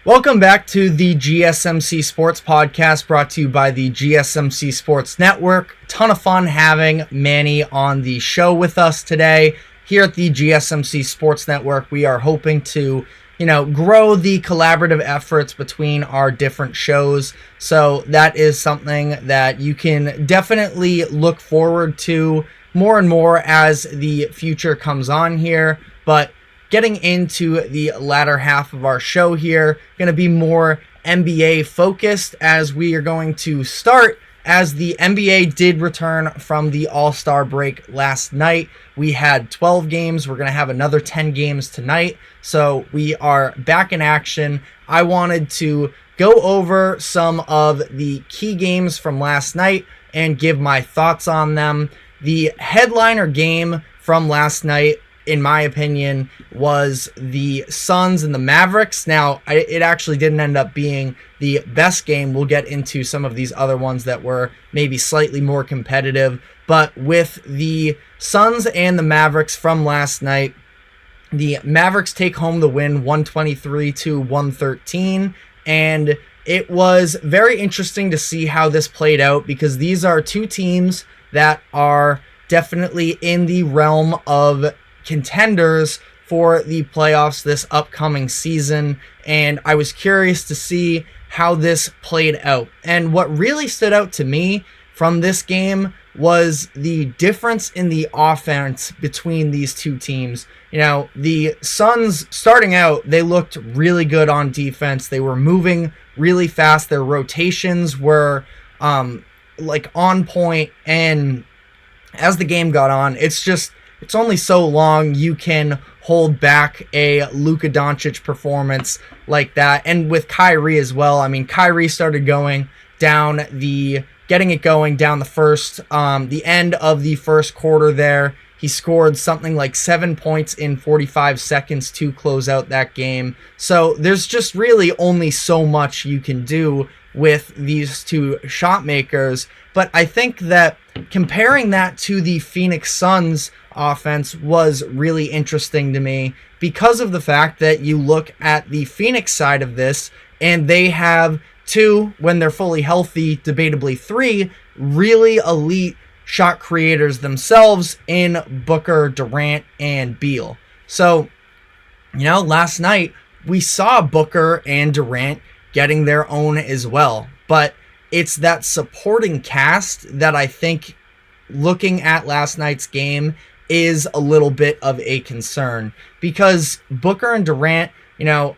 Welcome back to the GSMC Sports Podcast, brought to you by the GSMC Sports Network. Ton of fun having Manny on the show with us today. Here at the GSMC Sports Network, we are hoping to, grow the collaborative efforts between our different shows. So that is something that you can definitely look forward to more and more as the future comes on here. But getting into the latter half of our show here, going to be more NBA focused as we are going to start as the NBA did return from the All-Star break last night. We had 12 games. We're going to have another 10 games tonight. So we are back in action. I wanted to go over some of the key games from last night and give my thoughts on them. The headliner game from last night, in my opinion, was the Suns and the Mavericks. Now, it actually didn't end up being the best game. We'll get into some of these other ones that were maybe slightly more competitive. But with the Suns and the Mavericks from last night, the Mavericks take home the win 123-113. And it was very interesting to see how this played out because these are two teams that are definitely in the realm of contenders for the playoffs this upcoming season, and I was curious to see how this played out. And what really stood out to me from this game was the difference in the offense between these two teams. The Suns starting out, they looked really good on defense. They were moving really fast. Their rotations were on point, and as the game got on, it's only so long you can hold back a Luka Doncic performance like that. And with Kyrie as well. I mean, Kyrie started getting it going down the end of the first quarter there. He scored something like 7 points in 45 seconds to close out that game. So there's just really only so much you can do with these two shot makers. But I think that comparing that to the Phoenix Suns offense was really interesting to me because of the fact that you look at the Phoenix side of this and they have two, when they're fully healthy, debatably three, really elite shot creators themselves in Booker, Durant, and Beal. So, last night we saw Booker and Durant getting their own as well, but it's that supporting cast that I think, looking at last night's game, is a little bit of a concern because Booker and Durant,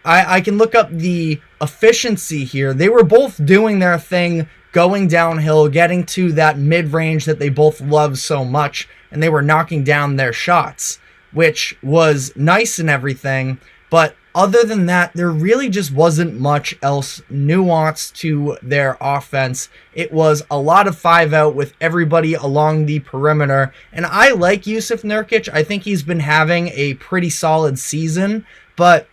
I can look up the efficiency here. They were both doing their thing, going downhill, getting to that mid-range that they both love so much, and they were knocking down their shots, which was nice and everything. But other than that, there really just wasn't much else nuance to their offense. It was a lot of 5-out with everybody along the perimeter. And I like Jusuf Nurkic. I think he's been having a pretty solid season, but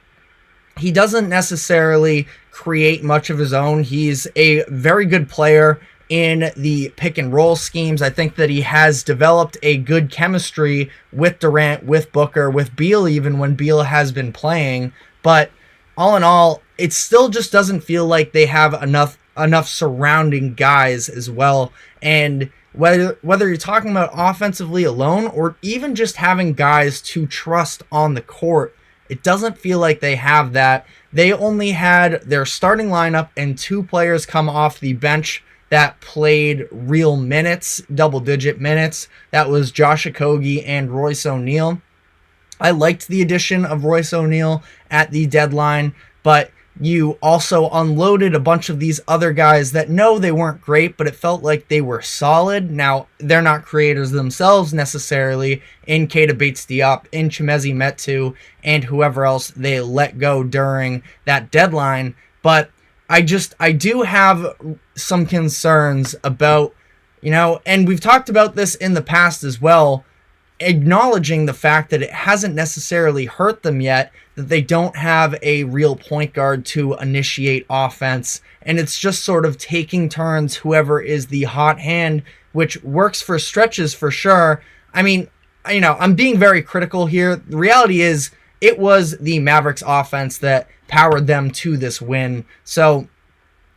he doesn't necessarily create much of his own. He's a very good player in the pick and roll schemes. I think that he has developed a good chemistry with Durant, with Booker, with Beal, even when Beal has been playing. But all in all, it still just doesn't feel like they have enough surrounding guys as well. And whether you're talking about offensively alone or even just having guys to trust on the court, it doesn't feel like they have that. They only had their starting lineup and two players come off the bench that played real minutes, double-digit minutes. That was Josh Okogie and Royce O'Neal. I liked the addition of Royce O'Neal at the deadline, but you also unloaded a bunch of these other guys that, no, they weren't great, but it felt like they were solid. Now, they're not creators themselves necessarily in Keita Bates-Diop, in Chimezie Metu, and whoever else they let go during that deadline. But I do have some concerns about, and we've talked about this in the past as well, acknowledging the fact that it hasn't necessarily hurt them yet, that they don't have a real point guard to initiate offense. And it's just sort of taking turns, whoever is the hot hand, which works for stretches for sure. I mean, I'm being very critical here. The reality is it was the Mavericks offense that powered them to this win. So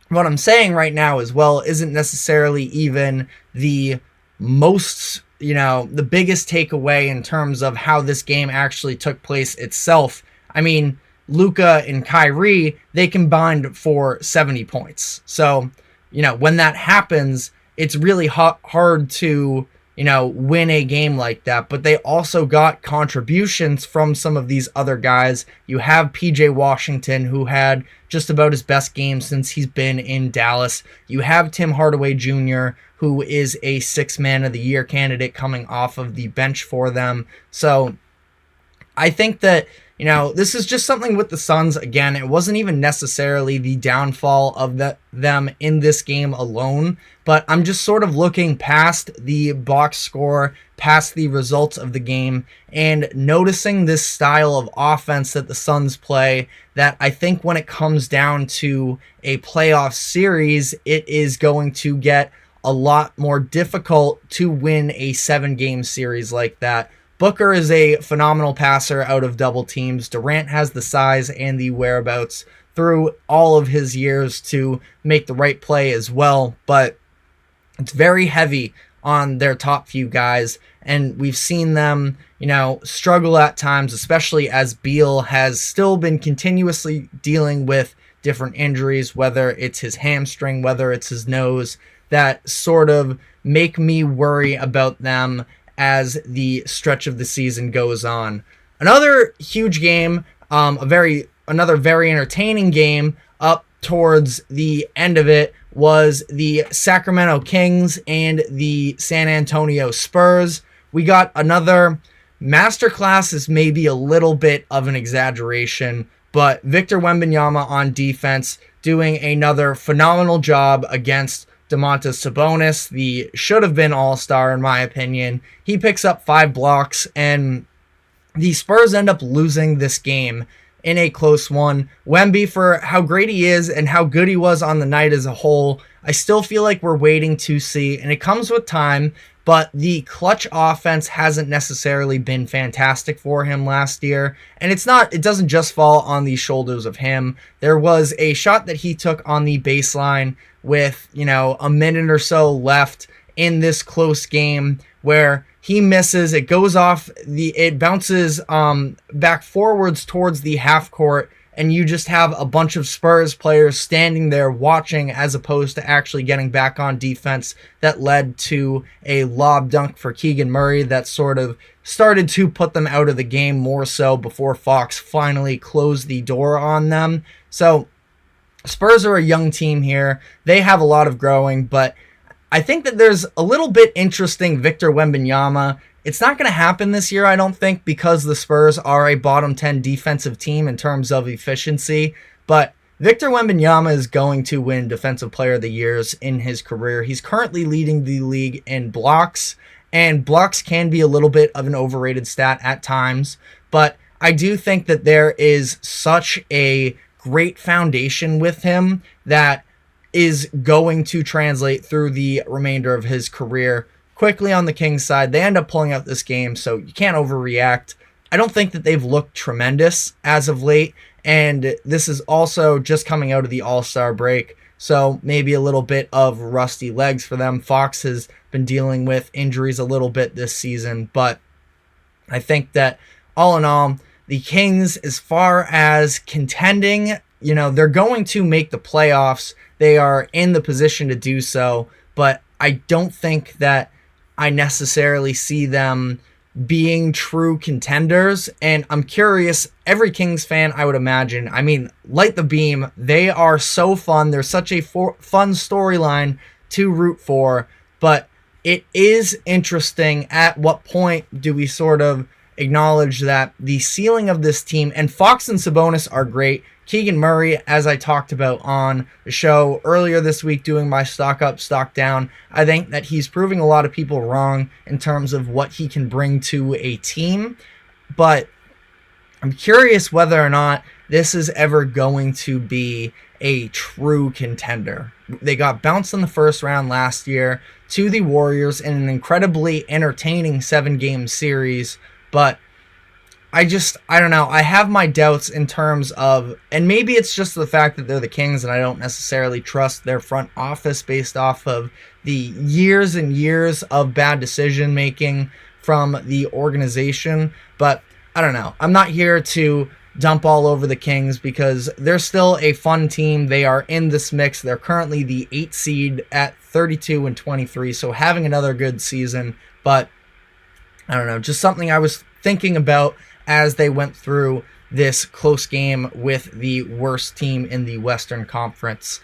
what I'm saying right now as well isn't necessarily even the most, the biggest takeaway in terms of how this game actually took place itself. I mean, Luka and Kyrie, they combined for 70 points. So, when that happens, it's really hard to, win a game like that. But they also got contributions from some of these other guys. You have PJ Washington, who had just about his best game since he's been in Dallas. You have Tim Hardaway Jr., who is a 6th Man of the Year candidate coming off of the bench for them. So I think that, this is just something with the Suns. Again, it wasn't even necessarily the downfall of them in this game alone, but I'm just sort of looking past the box score, past the results of the game, and noticing this style of offense that the Suns play, that I think when it comes down to a playoff series, it is going to get a lot more difficult to win a 7-game series like that. Booker is a phenomenal passer out of double teams. Durant has the size and the whereabouts through all of his years to make the right play as well, but it's very heavy on their top few guys, and we've seen them, struggle at times, especially as Beal has still been continuously dealing with different injuries, whether it's his hamstring, whether it's his nose, that sort of make me worry about them as the stretch of the season goes on. Another huge game, another very entertaining game up towards the end of it was the Sacramento Kings and the San Antonio Spurs. We got another masterclass, is maybe a little bit of an exaggeration, but Victor Wembanyama on defense doing another phenomenal job against Domantas Sabonis, the should-have-been all-star in my opinion. He picks up 5 blocks, and the Spurs end up losing this game in a close one. Wemby, for how great he is and how good he was on the night as a whole, I still feel like we're waiting to see, and it comes with time, but the clutch offense hasn't necessarily been fantastic for him last year, and it doesn't just fall on the shoulders of him. There was a shot that he took on the baseline with, a minute or so left in this close game where he misses. It goes off it bounces back forwards towards the half court, and you just have a bunch of Spurs players standing there watching as opposed to actually getting back on defense. That led to a lob dunk for Keegan Murray that sort of started to put them out of the game more so before Fox finally closed the door on them. So Spurs are a young team here. They have a lot of growing, but I think that there's a little bit interesting Victor Wembanyama. It's not going to happen this year, I don't think, because the Spurs are a bottom 10 defensive team in terms of efficiency, but Victor Wembanyama is going to win Defensive Player of the Year in his career. He's currently leading the league in blocks, and blocks can be a little bit of an overrated stat at times, but I do think that there is such a great foundation with him that is going to translate through the remainder of his career. Quickly on the Kings side, they end up pulling out this game, so you can't overreact. I don't think that they've looked tremendous as of late, and this is also just coming out of the All-Star break, so maybe a little bit of rusty legs for them. Fox has been dealing with injuries a little bit this season, but I think that all in all, the Kings, as far as contending, they're going to make the playoffs. They are in the position to do so, but I don't think that I necessarily see them being true contenders. And I'm curious, every Kings fan, I would imagine, light the beam. They are so fun. They're such a fun storyline to root for, but it is interesting at what point do we sort of acknowledge that the ceiling of this team, and Fox and Sabonis are great. Keegan Murray, as I talked about on the show earlier this week doing my stock up, stock down, I think that he's proving a lot of people wrong in terms of what he can bring to a team, but I'm curious whether or not this is ever going to be a true contender. They got bounced in the first round last year to the Warriors in an incredibly entertaining 7-game series, but I don't know. I have my doubts in terms of, and maybe it's just the fact that they're the Kings and I don't necessarily trust their front office based off of the years and years of bad decision making from the organization. But I don't know. I'm not here to dump all over the Kings because they're still a fun team. They are in this mix. They're currently the 8th seed at 32-23, so having another good season. But I don't know, just something I was thinking about as they went through this close game with the worst team in the Western Conference.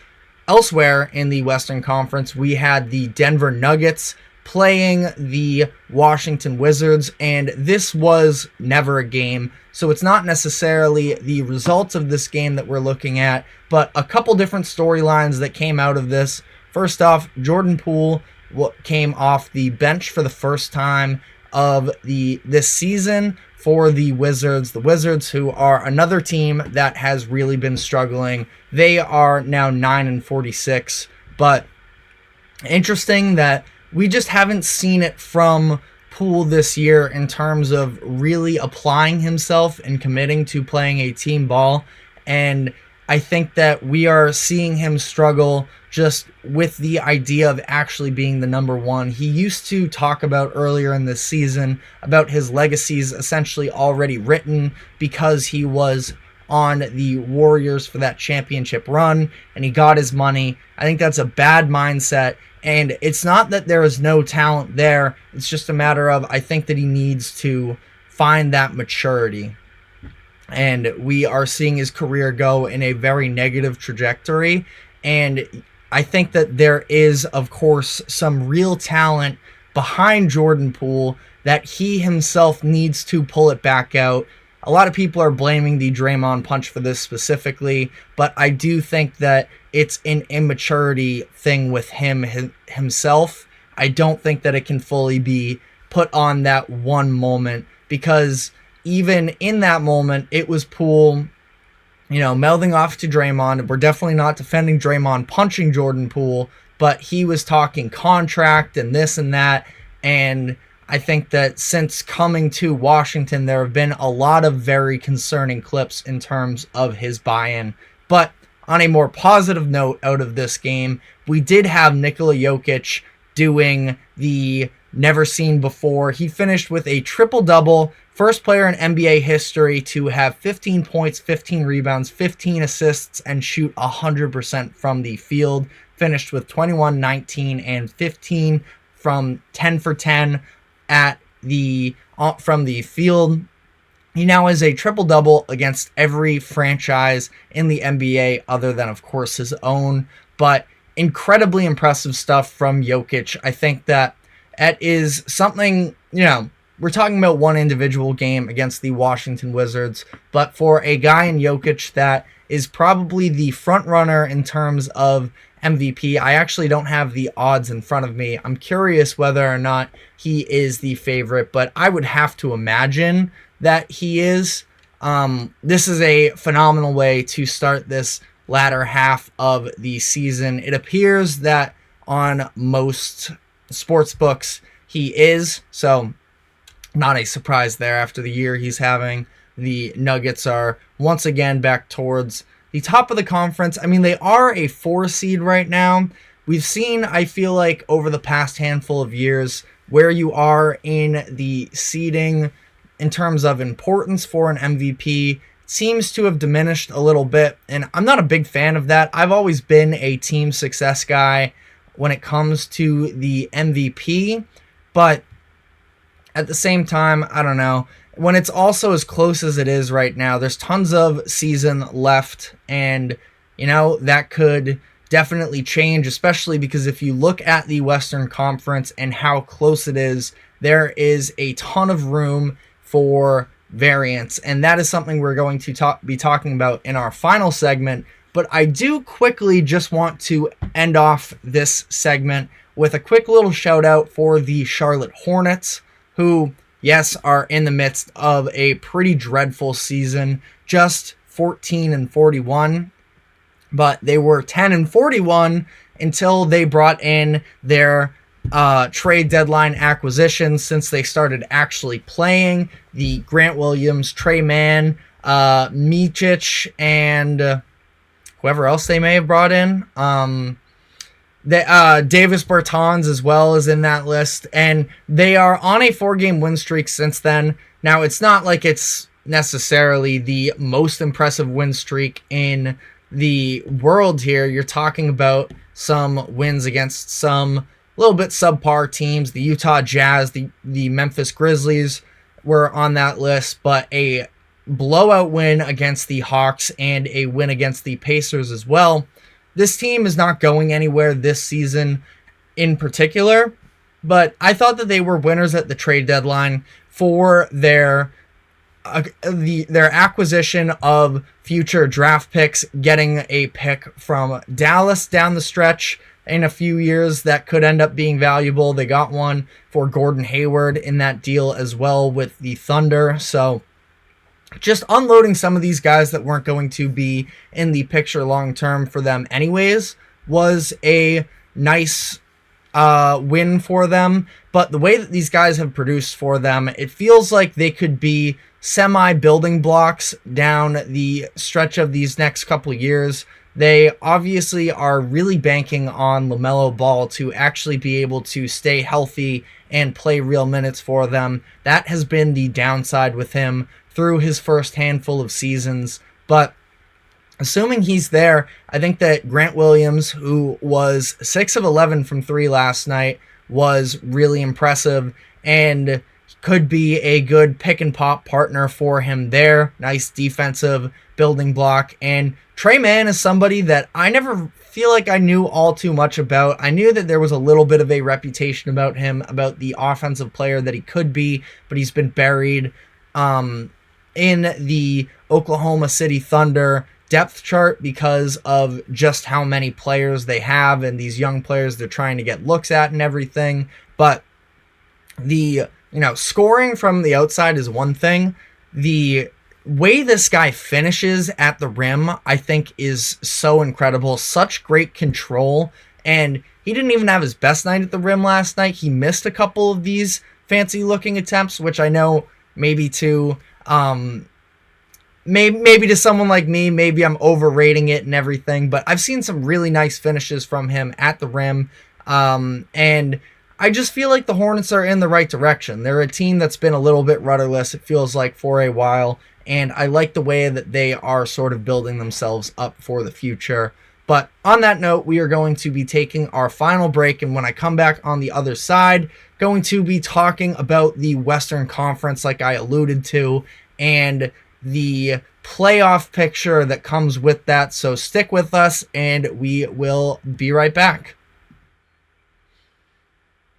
Elsewhere in the Western Conference, we had the Denver Nuggets playing the Washington Wizards, and this was never a game, so it's not necessarily the results of this game that we're looking at, but a couple different storylines that came out of this. First off, Jordan Poole came off the bench for the first time of this season for the Wizards. The Wizards, who are another team that has really been struggling. They are now 9-46, but interesting that we just haven't seen it from Poole this year in terms of really applying himself and committing to playing a team ball. And I think that we are seeing him struggle just with the idea of actually being the number one. He used to talk about earlier in this season about his legacies essentially already written because he was on the Warriors for that championship run and he got his money. I think that's a bad mindset. And it's not that there is no talent there. It's just a matter of, I think that he needs to find that maturity. And we are seeing his career go in a very negative trajectory. And I think that there is, of course, some real talent behind Jordan Poole that he himself needs to pull it back out. A lot of people are blaming the Draymond punch for this specifically, but I do think that it's an immaturity thing with himself. I don't think that it can fully be put on that one moment, because even in that moment, it was Poole, melding off to Draymond. We're definitely not defending Draymond punching Jordan Poole, but he was talking contract and this and that, and I think that since coming to Washington, there have been a lot of very concerning clips in terms of his buy-in. But on a more positive note out of this game, we did have Nikola Jokic doing the never seen before. He finished with a triple-double, first player in NBA history to have 15 points, 15 rebounds, 15 assists, and shoot 100% from the field. Finished with 21, 19, and 15 from 10 for 10 from the field. He now has a triple-double against every franchise in the NBA other than, of course, his own. But incredibly impressive stuff from Jokic. I think that is something, we're talking about one individual game against the Washington Wizards, but for a guy in Jokic that is probably the front runner in terms of MVP. I actually don't have the odds in front of me. I'm curious whether or not he is the favorite, but I would have to imagine that he is. This is a phenomenal way to start this latter half of the season. It appears that on most sports books he is, so not a surprise there after the year he's having. The Nuggets are once again back towards the top of the conference. I mean, they are a 4 seed right now. We've seen, I feel like, over the past handful of years, where you are in the seeding in terms of importance for an MVP seems to have diminished a little bit, and I'm not a big fan of that. I've always been a team success guy when it comes to the MVP, but at the same time, I don't know. When it's also as close as it is right now, there's tons of season left, and that could definitely change, especially because if you look at the Western Conference and how close it is, there is a ton of room for variance, and that is something we're going to be talking about in our final segment. But I do quickly just want to end off this segment with a quick little shout out for the Charlotte Hornets, who, yes, are in the midst of a pretty dreadful season, just 14-41, but they were 10-41 until they brought in their trade deadline acquisitions since they started actually playing. The Grant Williams, Trey Mann, Micic, and whoever else they may have brought in. Davis Bertans as well is in that list, and they are on a 4-game win streak since then. Now, it's not like it's necessarily the most impressive win streak in the world here. You're talking about some wins against some little bit subpar teams. The Utah Jazz, the Memphis Grizzlies were on that list, but a blowout win against the Hawks and a win against the Pacers as well. This team is not going anywhere this season in particular, but I thought that they were winners at the trade deadline for their acquisition of future draft picks, getting a pick from Dallas down the stretch in a few years that could end up being valuable. They got one for Gordon Hayward in that deal as well with the Thunder. So just unloading some of these guys that weren't going to be in the picture long term for them anyways was a nice win for them. But the way that these guys have produced for them, it feels like they could be semi-building blocks down the stretch of these next couple of years. They obviously are really banking on LaMelo Ball to actually be able to stay healthy and play real minutes for them. That has been the downside with him through his first handful of seasons. But assuming he's there, I think that Grant Williams, who was 6 of 11 from 3 last night, was really impressive and could be a good pick and pop partner for him there. Nice defensive building block. And Trey Mann is somebody that I never feel like I knew all too much about. I knew that there was a little bit of a reputation about him, about the offensive player that he could be, but he's been buried in the Oklahoma City Thunder depth chart because of just how many players they have and these young players they're trying to get looks at and everything. But the scoring from the outside is one thing. The way this guy finishes at the rim, I think, is so incredible. Such great control. And he didn't even have his best night at the rim last night. He missed a couple of these fancy looking attempts, which I know maybe to maybe to someone like me, maybe I'm overrating it and everything, but I've seen some really nice finishes from him at the rim. And I just feel like the Hornets are in the right direction. They're a team that's been a little bit rudderless, it feels like, for a while, and I like the way that they are sort of building themselves up for the future. But on that note, we are going to be taking our final break, and when I come back on the other side, going to be talking about the Western Conference, like I alluded to, and the playoff picture that comes with that. So stick with us, and we will be right back.